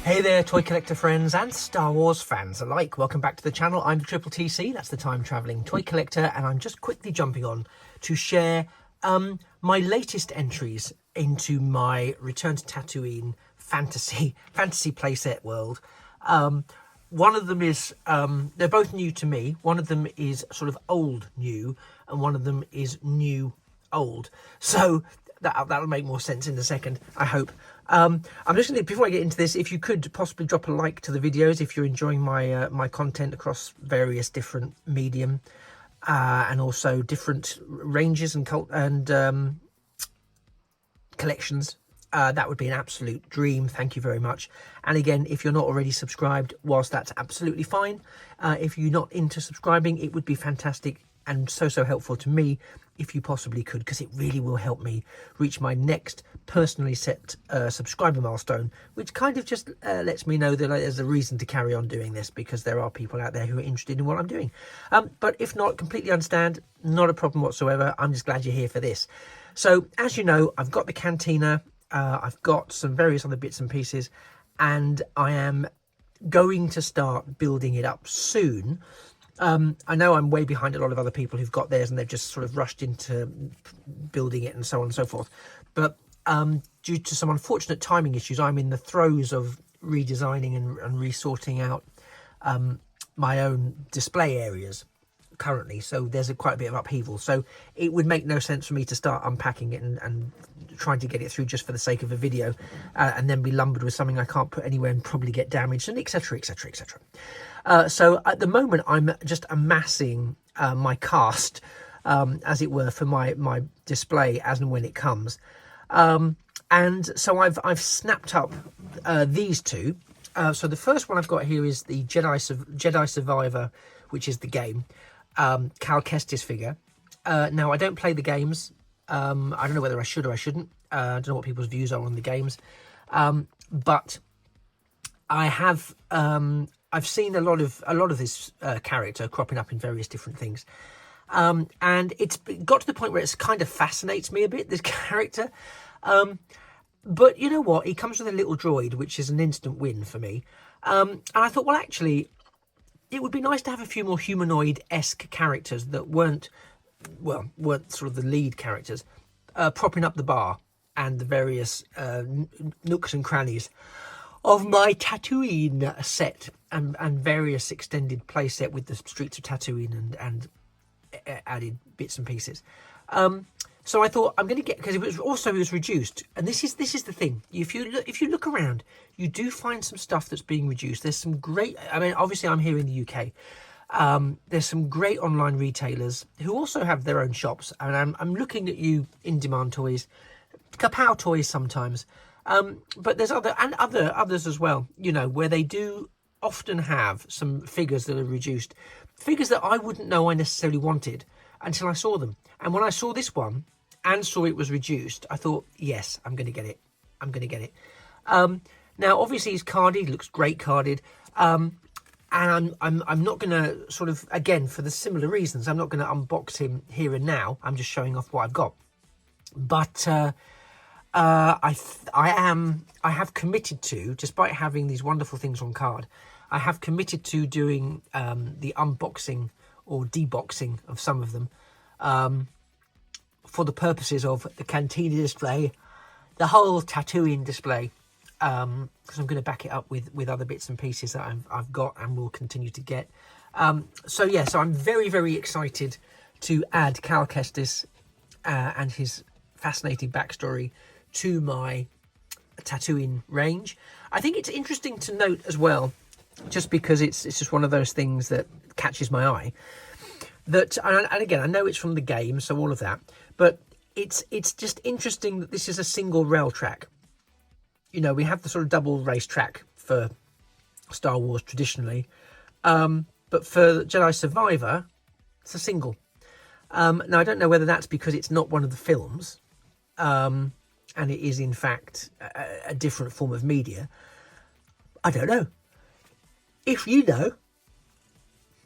Hey there, toy collector friends and Star Wars fans alike. Welcome back to the channel. I'm the Triple TC, that's the time travelling toy collector, and I'm just quickly jumping on to share my latest entries into my Return to Tatooine fantasy playset world. One of them is, they're both new to me. One of them is sort of old new, and one of them is new old. So that'll make more sense in a second, I hope. I'm just going to, before I get into this, if you could possibly drop a like to the videos if you're enjoying my my content across various different medium and also different ranges and collections. That would be an absolute dream. Thank you very much. And again, if you're not already subscribed, whilst that's absolutely fine, if you're not into subscribing, it would be fantastic and so helpful to me if you possibly could, because it really will help me reach my next personally set subscriber milestone, which kind of just lets me know that there's a reason to carry on doing this, because there are people out there who are interested in what I'm doing. But if not, completely understand, not a problem whatsoever. I'm just glad you're here for this. So as you know, I've got the cantina, I've got some various other bits and pieces, and I am going to start building it up soon. I know I'm way behind a lot of other people who've got theirs and they've just sort of rushed into building it and so on and so forth. But due to some unfortunate timing issues, I'm in the throes of redesigning and resorting out my own display areas currently. So there's quite a bit of upheaval. So it would make no sense for me to start unpacking it and trying to get it through just for the sake of a video and then be lumbered with something I can't put anywhere and probably get damaged, and etc, etc, etc. So at the moment I'm just amassing my cast, as it were, for my display as and when it comes. And so I've snapped up these two. So the first one I've got here is the Jedi Survivor, which is the game, Cal Kestis figure. Now I don't play the games. I don't know whether I should or I shouldn't. I don't know what people's views are on the games, but I have I've seen a lot of this character cropping up in various different things, and it's got to the point where it's kind of fascinates me a bit, this character. But you know what? He comes with a little droid, which is an instant win for me. And I thought, well, actually, it would be nice to have a few more humanoid-esque characters that weren't sort of the lead characters, propping up the bar and the various nooks and crannies of my Tatooine set and various extended play set with the Streets of Tatooine and added bits and pieces. So I thought I'm going to get, because it was reduced, and this is the thing. If you look around, you do find some stuff that's being reduced. There's some great. I mean, obviously I'm here in the UK. There's some great online retailers who also have their own shops, and I'm looking at you, In Demand Toys, Kapow Toys sometimes, but there's others as well. You know, where they do often have some figures that are reduced, figures that I wouldn't know I necessarily wanted until I saw them. And when I saw this one and saw it was reduced, I thought, yes, I'm going to get it. I'm going to get it. Now, obviously, he's carded. He looks great carded. And I'm not going to sort of, again, for the similar reasons, I'm not going to unbox him here and now. I'm just showing off what I've got. But I have committed to, despite having these wonderful things on card, I have committed to doing the unboxing or deboxing of some of them for the purposes of the Cantina display, the whole Tatooine display, because I'm going to back it up with other bits and pieces that I've got and will continue to get. So yeah, so I'm very excited to add Cal Kestis and his fascinating backstory to my Tatooine range. I think it's interesting to note as well, just because it's just one of those things that catches my eye, that, and again, I know it's from the game, so all of that, but it's just interesting that this is a single rail track. You know, we have the sort of double race track for Star Wars traditionally, but for Jedi Survivor, it's a single. Now, I don't know whether that's because it's not one of the films, and it is, in fact, a different form of media. I don't know. If you know,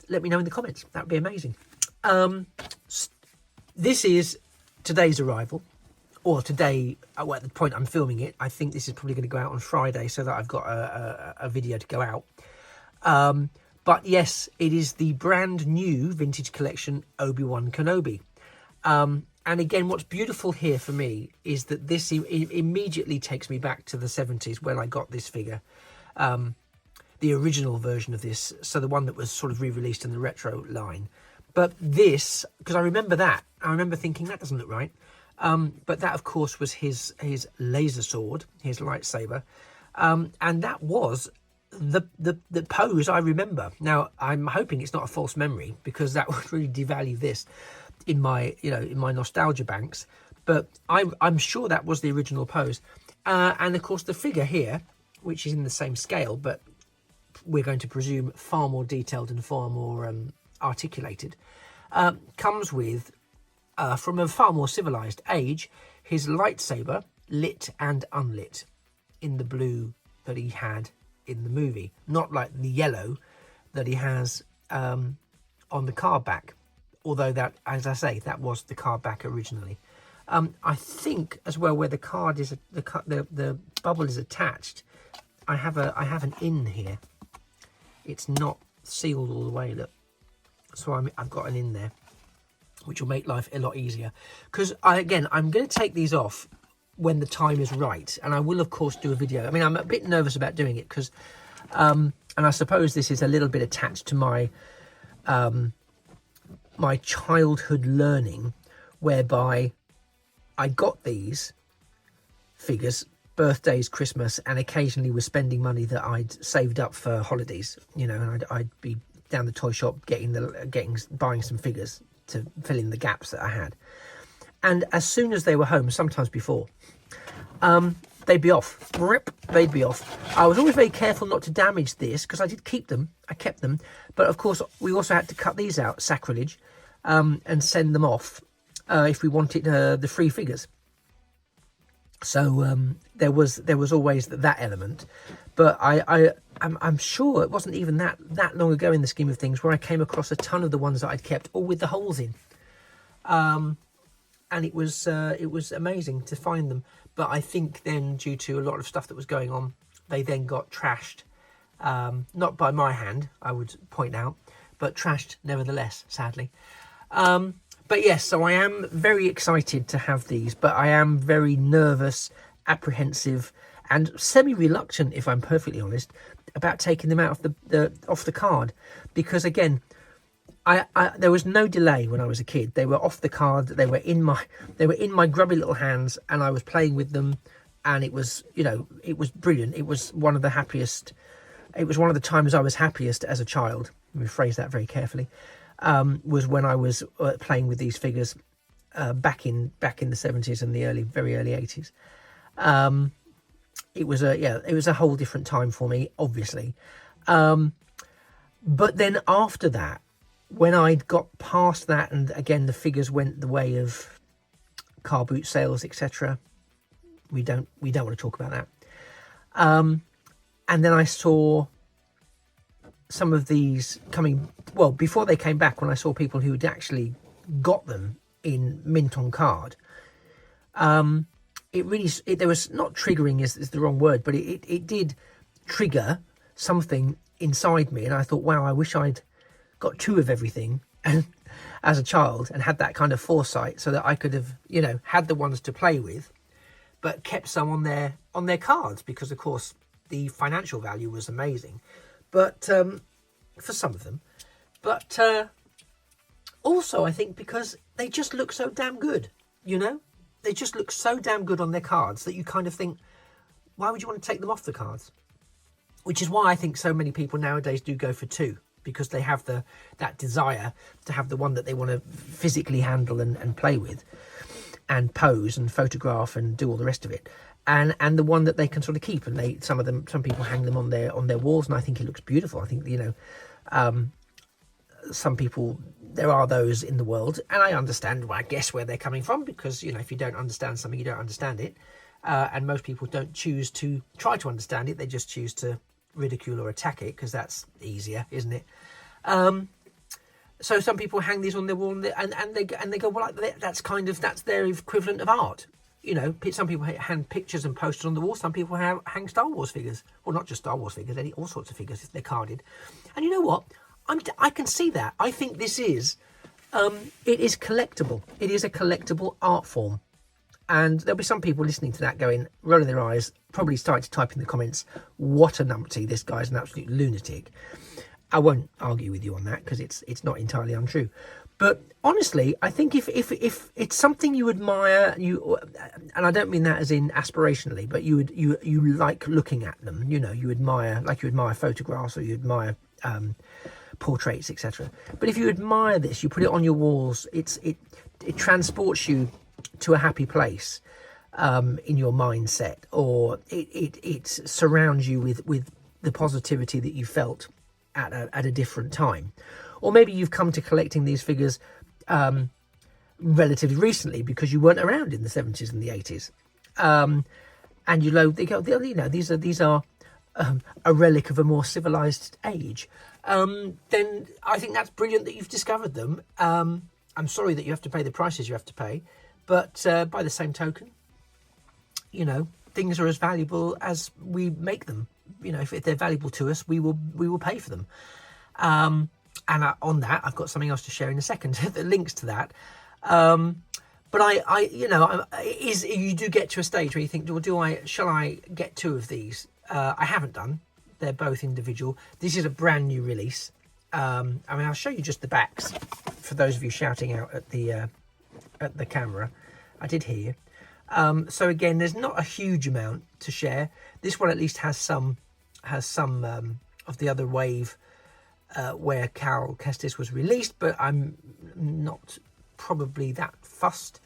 let me know in the comments. That would be amazing. This is today's arrival, or today, well, at the point I'm filming it, I think this is probably going to go out on Friday so that I've got a video to go out. But yes, it is the brand new vintage collection Obi-Wan Kenobi. And again, what's beautiful here for me is that this immediately takes me back to the 70s when I got this figure. The original version of this, so the one that was sort of re-released in the retro line. But this, because I remember that, I remember thinking that doesn't look right. But that, of course, was his laser sword, his lightsaber. And that was the pose I remember. Now, I'm hoping it's not a false memory, because that would really devalue this in my, in my nostalgia banks. But I'm sure that was the original pose. And of course, the figure here, which is in the same scale, but we're going to presume far more detailed and far more articulated, comes with, from a far more civilized age, his lightsaber lit and unlit in the blue that he had in the movie, not like the yellow that he has on the card back, although that, as I say, that was the card back originally. I think as well, where the card is, the bubble is attached, I have an in here. It's not sealed all the way, look. So I've got an in there, which will make life a lot easier. Because I'm going to take these off when the time is right. And I will, of course, do a video. I mean, I'm a bit nervous about doing it because, and I suppose this is a little bit attached to my, my childhood learning, whereby I got these figures birthdays, Christmas, and occasionally was spending money that I'd saved up for holidays, and I'd be down the toy shop buying some figures to fill in the gaps that I had. And as soon as they were home, sometimes before, they'd be off. They'd be off. I was always very careful not to damage this, because I did keep them. I kept them. But of course, we also had to cut these out, sacrilege, and send them off if we wanted the free figures. So there was always that element. But I'm sure it wasn't even that long ago in the scheme of things where I came across a ton of the ones that I'd kept, all with the holes in. And it was amazing to find them. But I think then, due to a lot of stuff that was going on, they then got trashed. Not by my hand, I would point out, but trashed nevertheless, sadly. But yes, so I am very excited to have these, but I am very nervous, apprehensive, and semi-reluctant, if I'm perfectly honest, about taking them out of off the card, because again, there was no delay when I was a kid. They were off the card. They were in my grubby little hands, and I was playing with them, and it was, it was brilliant. It was one of the happiest. It was one of the times I was happiest as a child. Let me phrase that very carefully. Was when I was playing with these figures back in the 70s and the very early 80s. It was a whole different time for me, obviously. But then after that, when I'd got past that, and again the figures went the way of car boot sales, etc. We don't want to talk about that. And then I saw some of these coming, well, before they came back, when I saw people who had actually got them in mint on card, there was, not triggering is the wrong word, but it did trigger something inside me. And I thought, wow, I wish I'd got two of everything and as a child, and had that kind of foresight, so that I could have, had the ones to play with, but kept some on their cards, because of course the financial value was amazing. But for some of them, but also I think because they just look so damn good, they just look so damn good on their cards that you kind of think, why would you want to take them off the cards? Which is why I think so many people nowadays do go for two, because they have that desire to have the one that they want to physically handle and play with, and pose and photograph and do all the rest of it. And the one that they can sort of keep, and some people hang them on their walls, and I think it looks beautiful. I think some people, there are those in the world, and I understand, I guess, where they're coming from, because if you don't understand something, you don't understand it, and most people don't choose to try to understand it. They just choose to ridicule or attack it, because that's easier, isn't it? So some people hang these on their wall, and they go, well, that's their equivalent of art. you know, some people hang pictures and posters on the wall. Some people hang Star Wars figures. Well, not just Star Wars figures, all sorts of figures if they're carded. And you know what? I can see that. I think this is, it is collectible. It is a collectible art form. And there'll be some people listening to that going, rolling their eyes, probably starting to type in the comments, what a numpty, this guy's an absolute lunatic. I won't argue with you on that because it's not entirely untrue. But honestly, I think if it's something you admire, and I don't mean that as in aspirationally, but you like looking at them, you know, you admire, like you admire photographs or you admire portraits, etc. But if you admire this, you put it on your walls, it transports you to a happy place in your mindset, or it surrounds you with the positivity that you felt at a different time. Or maybe you've come to collecting these figures relatively recently because you weren't around in the 70s and the 80s, and you know these are a relic of a more civilized age. Then I think that's brilliant that you've discovered them. I'm sorry that you have to pay the prices you have to pay, but by the same token, you know, things are as valuable as we make them. You know, if they're valuable to us, we will pay for them. And on that, I've got something else to share in a second that links to that. But you do get to a stage where you think, shall I get two of these? I haven't done. They're both individual. This is a brand new release. I'll show you just the backs for those of you shouting out at the camera. I did hear you. So again, there's not a huge amount to share. This one at least has some of the other wave where Cal Kestis was released, but I'm not probably that fussed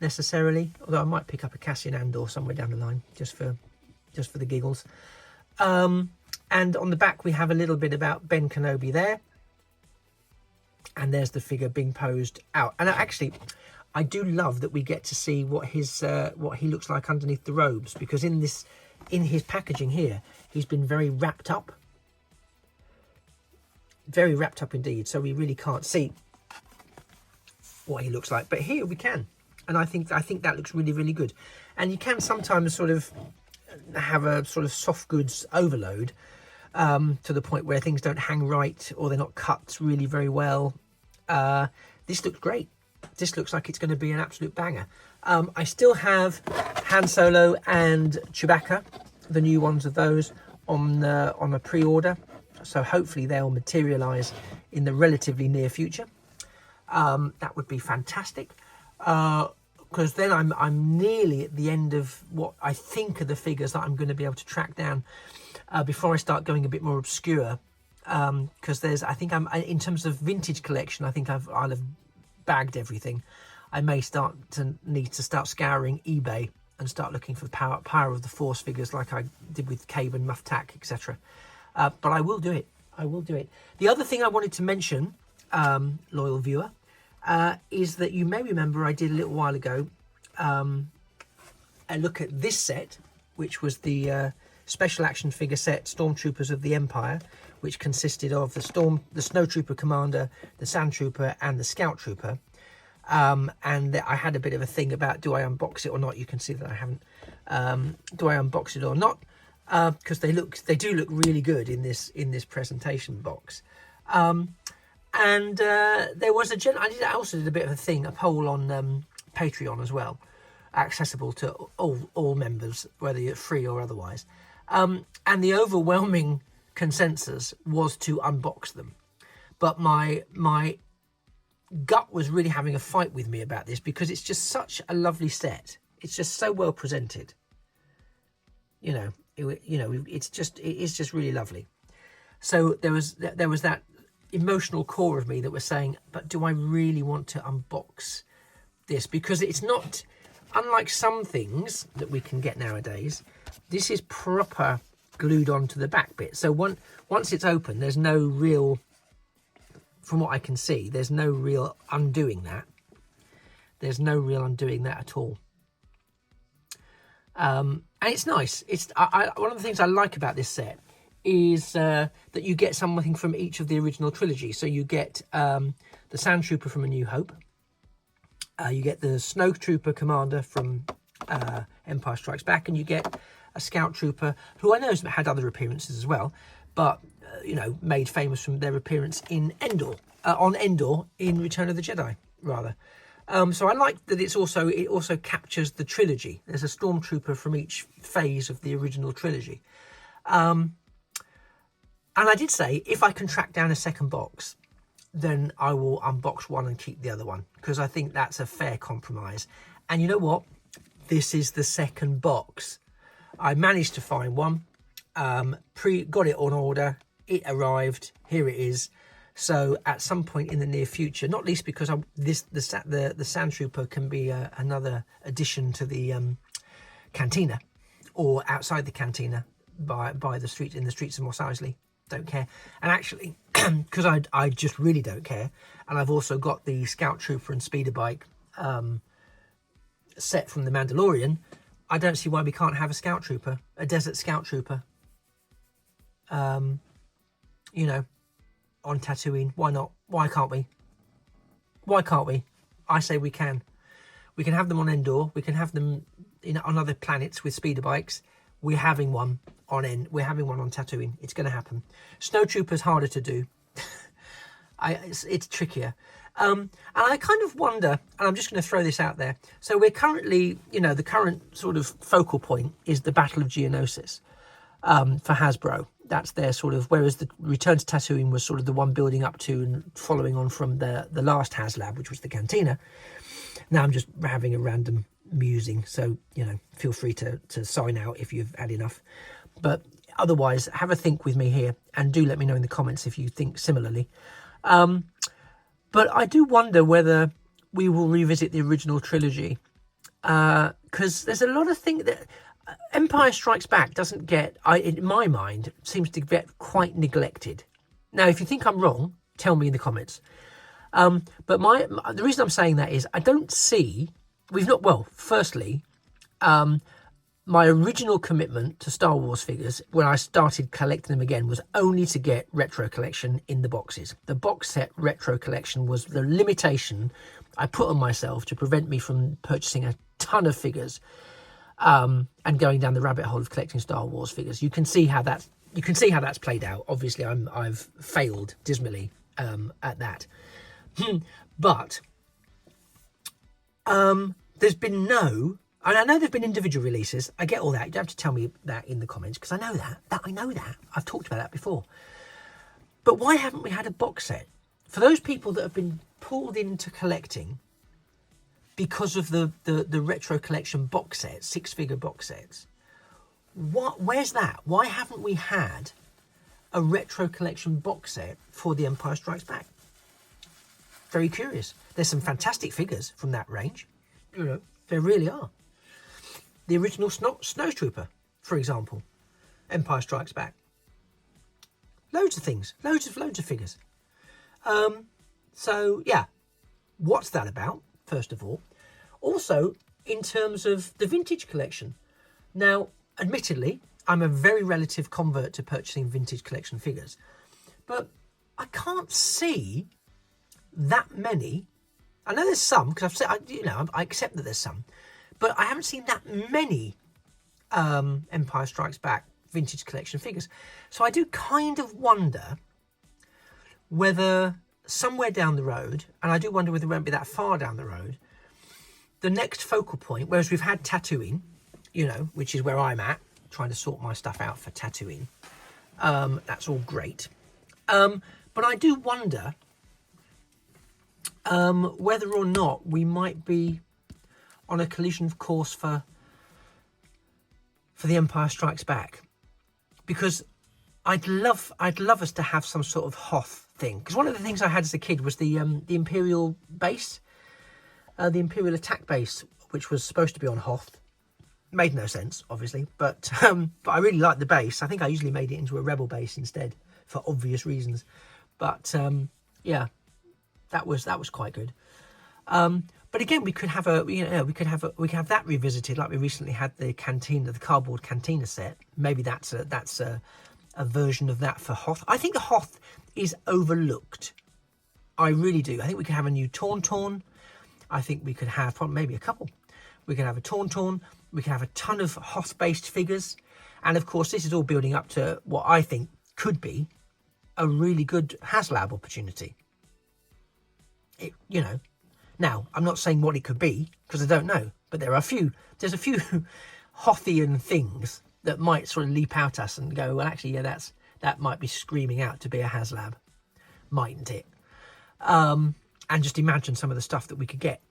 necessarily. Although I might pick up a Cassian Andor somewhere down the line just for the giggles. And on the back we have a little bit about Ben Kenobi there, and there's the figure being posed out. And actually, I do love that we get to see what he looks like underneath the robes, because in his packaging here, he's been very wrapped up indeed, so we really can't see what he looks like, but here we can, and I think that looks really, really good. And you can sometimes sort of have a sort of soft goods overload to the point where things don't hang right, or they're not cut really very well. This looks great. This looks like it's going to be an absolute banger. I still have Han Solo and Chewbacca, the new ones of those, on a pre-order. So hopefully they'll materialise in the relatively near future. That would be fantastic, because then I'm nearly at the end of what I think are the figures that I'm going to be able to track down before I start going a bit more obscure. Because in terms of vintage collection, I think I'll have bagged everything. I may need to start scouring eBay and start looking for Power of the Force figures like I did with Cabe and Muff Tack, etc. But I will do it. The other thing I wanted to mention, loyal viewer, is that you may remember I did a little while ago a look at this set, which was the special action figure set Stormtroopers of the Empire, which consisted of the Snowtrooper Commander, the Sandtrooper and the Scout Trooper. And I had a bit of a thing about, do I unbox it or not? You can see that I haven't. Do I unbox it or not? Because they do look really good in this presentation box. And there was I also did a bit of a poll on Patreon as well, accessible to all members, whether you're free or otherwise. And the overwhelming consensus was to unbox them, but my gut was really having a fight with me about this, because it's just such a lovely set. It's just so well presented. It is just really lovely. So there was that emotional core of me that was saying, but do I really want to unbox this? Because it's not, unlike some things that we can get nowadays, this is proper glued onto the back bit. So once it's open, there's no real, from what I can see, there's no real undoing that. There's no real undoing that at all. And it's nice. One of the things I like about this set is that you get something from each of the original trilogy. So you get the Sandtrooper from A New Hope. You get the Snowtrooper Commander from Empire Strikes Back, and you get a Scout Trooper who I know has had other appearances as well, but you know, made famous from their appearance in Endor, on Endor in Return of the Jedi, rather. So I like that it also captures the trilogy. There's a stormtrooper from each phase of the original trilogy. And I did say, if I can track down a second box, then I will unbox one and keep the other one, because I think that's a fair compromise. And you know what? This is the second box. I managed to find one, got it on order, it arrived, here it is. So at some point in the near future, not least because the Sand Trooper can be another addition to the cantina, or outside the cantina by the street, in the streets of Mos Eisley. Don't care. And actually, because I just really don't care, and I've also got the Scout Trooper and Speeder Bike set from The Mandalorian, I don't see why we can't have a Scout Trooper, a Desert Scout Trooper, you know, on Tatooine. Why not? Why can't we? Why can't we? I say we can. We can have them on Endor. We can have them on other planets with speeder bikes. We're having one on We're having one on Tatooine. It's going to happen. Snowtrooper's harder to do. It's trickier. And I kind of wonder, and I'm just going to throw this out there. So we're currently, you know, the current sort of focal point is the Battle of Geonosis for Hasbro. That's their sort of, whereas the Return to Tatooine was sort of the one building up to and following on from the last HasLab, which was the Cantina. Now I'm just having a random musing, so, you know, feel free to sign out if you've had enough. But otherwise, have a think with me here, and do let me know in the comments if you think similarly. But I do wonder whether we will revisit the original trilogy, because there's a lot of things that Empire Strikes Back doesn't get, in my mind, seems to get quite neglected. Now, if you think I'm wrong, tell me in the comments. But the reason I'm saying that is I don't see, firstly, my original commitment to Star Wars figures when I started collecting them again was only to get retro collection in the boxes. The box set retro collection was the limitation I put on myself to prevent me from purchasing a ton of figures and going down the rabbit hole of collecting Star Wars figures. You can see how that's played out. Obviously, I've failed dismally at that. But there's been no, and I know there've been individual releases. I get all that. You don't have to tell me that in the comments, because I know that. I know that. I've talked about that before. But why haven't we had a box set? For those people that have been pulled into collecting because of the retro collection box sets, 6-figure box sets, where's that? Why haven't we had a retro collection box set for The Empire Strikes Back? Very curious. There's some fantastic figures from that range. You know, there really are. The original Snowtrooper, for example, Empire Strikes Back. Loads of things, loads of figures. So yeah, what's that about? First of all, also in terms of the vintage collection. Now, admittedly, I'm a very relative convert to purchasing vintage collection figures, but I can't see that many. I know there's some, because I've said, I accept that there's some, but I haven't seen that many Empire Strikes Back vintage collection figures. So I do kind of wonder whether somewhere down the road, and I do wonder whether it won't be that far down the road, the next focal point, whereas we've had Tatooine, you know, which is where I'm at, trying to sort my stuff out for Tatooine. That's all great. But I do wonder whether or not we might be on a collision course for The Empire Strikes Back, because I'd love us to have some sort of Hoth thing, because one of the things I had as a kid was the Imperial base, the Imperial attack base, which was supposed to be on Hoth. Made no sense, obviously, but I really liked the base. I think I usually made it into a Rebel base instead, for obvious reasons. But yeah, that was quite good. But again, we could have that revisited, like we recently had the cantina, the cardboard cantina set. Maybe that's a version of that for Hoth. I think the Hoth is overlooked. I really do. I think we could have a new Tauntaun. I think we could have maybe a couple. we can have a Tauntaun, we can have a ton of Hoth-based figures. And of course, this is all building up to what I think could be a really good HasLab opportunity. You know, now I'm not saying what it could be because I don't know, but there's a few Hothian things that might sort of leap out at us and go, well, actually, yeah, that might be screaming out to be a HasLab, mightn't it? And just imagine some of the stuff that we could get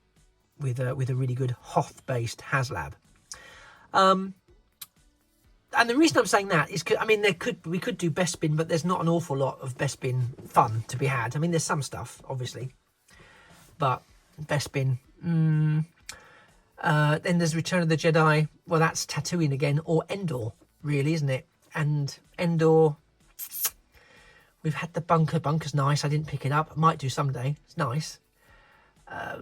with a really good Hoth-based HasLab. And the reason I'm saying that is, I mean, we could do Bespin, but there's not an awful lot of Bespin fun to be had. I mean, there's some stuff, obviously, but Bespin. Then there's Return of the Jedi. Well, that's Tatooine again, or Endor, really, isn't it? And Endor, we've had the bunker. Bunker's nice. I didn't pick it up. I might do someday. It's nice.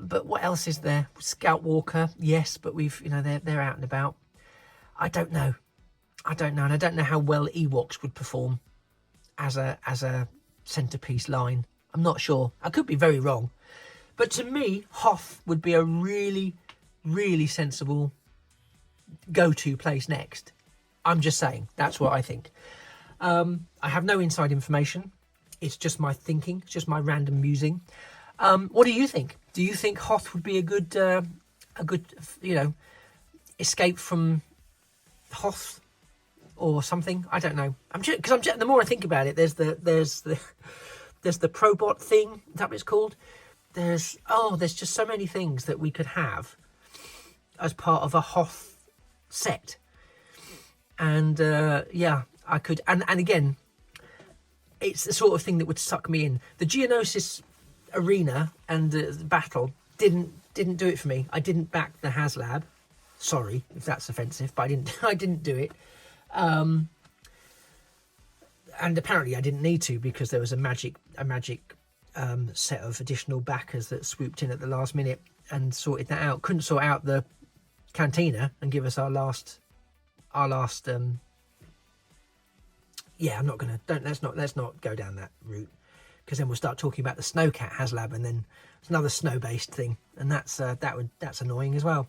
But what else is there? Scout Walker, yes, but we've, you know, they're out and about. I don't know, and I don't know how well Ewoks would perform as a centerpiece line. I'm not sure. I could be very wrong, but to me, Hoth would be a really, really sensible go-to place next. I'm just saying, that's what I think. I have no inside information. It's just my thinking. It's just my random musing. What do you think? Do you think Hoth would be a good, you know, escape from Hoth or something? I don't know. Because the more I think about it, there's the Probot thing. Is that what it's called? There's just so many things that we could have as part of a Hoth set. And yeah, I could. And again, it's the sort of thing that would suck me in. The Geonosis arena and the battle didn't do it for me. I didn't back the HasLab. Sorry if that's offensive, but I didn't do it. And apparently I didn't need to, because there was a magic set of additional backers that swooped in at the last minute and sorted that out. Couldn't sort out the cantina and give us our last yeah, I'm not gonna, let's not go down that route, because then we'll start talking about the Snowcat HasLab, and then it's another snow-based thing, and that's annoying as well.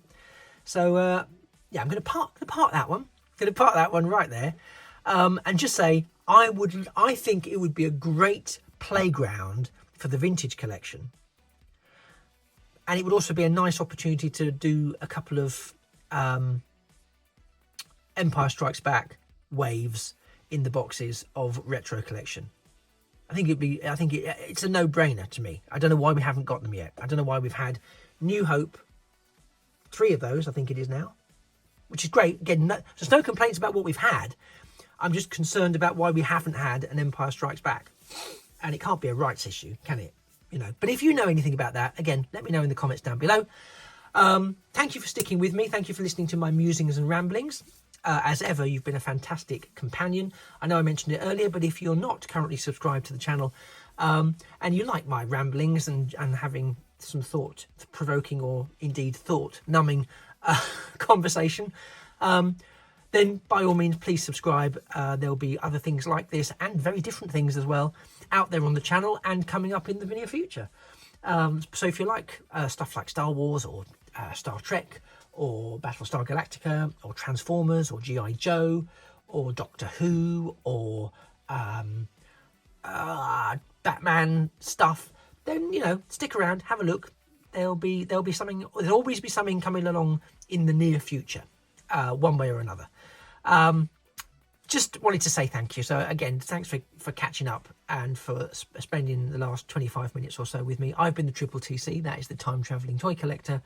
So yeah, I'm gonna park that one. Gonna park that one right there, and just say I think it would be a great playground for the vintage collection, and it would also be a nice opportunity to do a couple of Empire Strikes Back waves in the boxes of retro collection. I think it's a no-brainer to me. I don't know why we haven't got them yet. I don't know why we've had New Hope, 3 of those, I think it is now, which is great. Again, there's no complaints about what we've had. I'm just concerned about why we haven't had an Empire Strikes Back. And it can't be a rights issue, can it? You know. But if you know anything about that, again, let me know in the comments down below. Thank you for sticking with me. Thank you for listening to my musings and ramblings. As ever, you've been a fantastic companion. I know I mentioned it earlier, but if you're not currently subscribed to the channel, and you like my ramblings and having some thought-provoking or indeed thought-numbing conversation, then by all means, please subscribe. There'll be other things like this and very different things as well out there on the channel and coming up in the near future. So if you like stuff like Star Wars or Star Trek, or Battlestar Galactica, or Transformers, or G.I. Joe, or Doctor Who, or Batman stuff, then, you know, stick around, have a look. There'll always be something coming along in the near future, one way or another. Just wanted to say thank you. So again, thanks for catching up and for spending the last 25 minutes or so with me. I've been the Triple TC, that is the Time Travelling Toy Collector.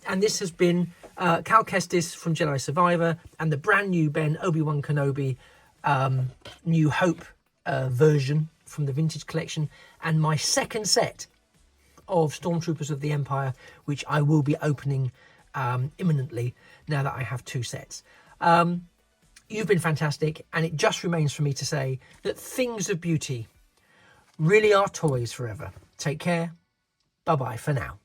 And this has been Cal Kestis from Jedi Survivor and the brand new Ben Obi-Wan Kenobi New Hope version from the Vintage Collection, and my second set of Stormtroopers of the Empire, which I will be opening imminently now that I have 2 sets. You've been fantastic, and it just remains for me to say that things of beauty really are toys forever. Take care. Bye-bye for now.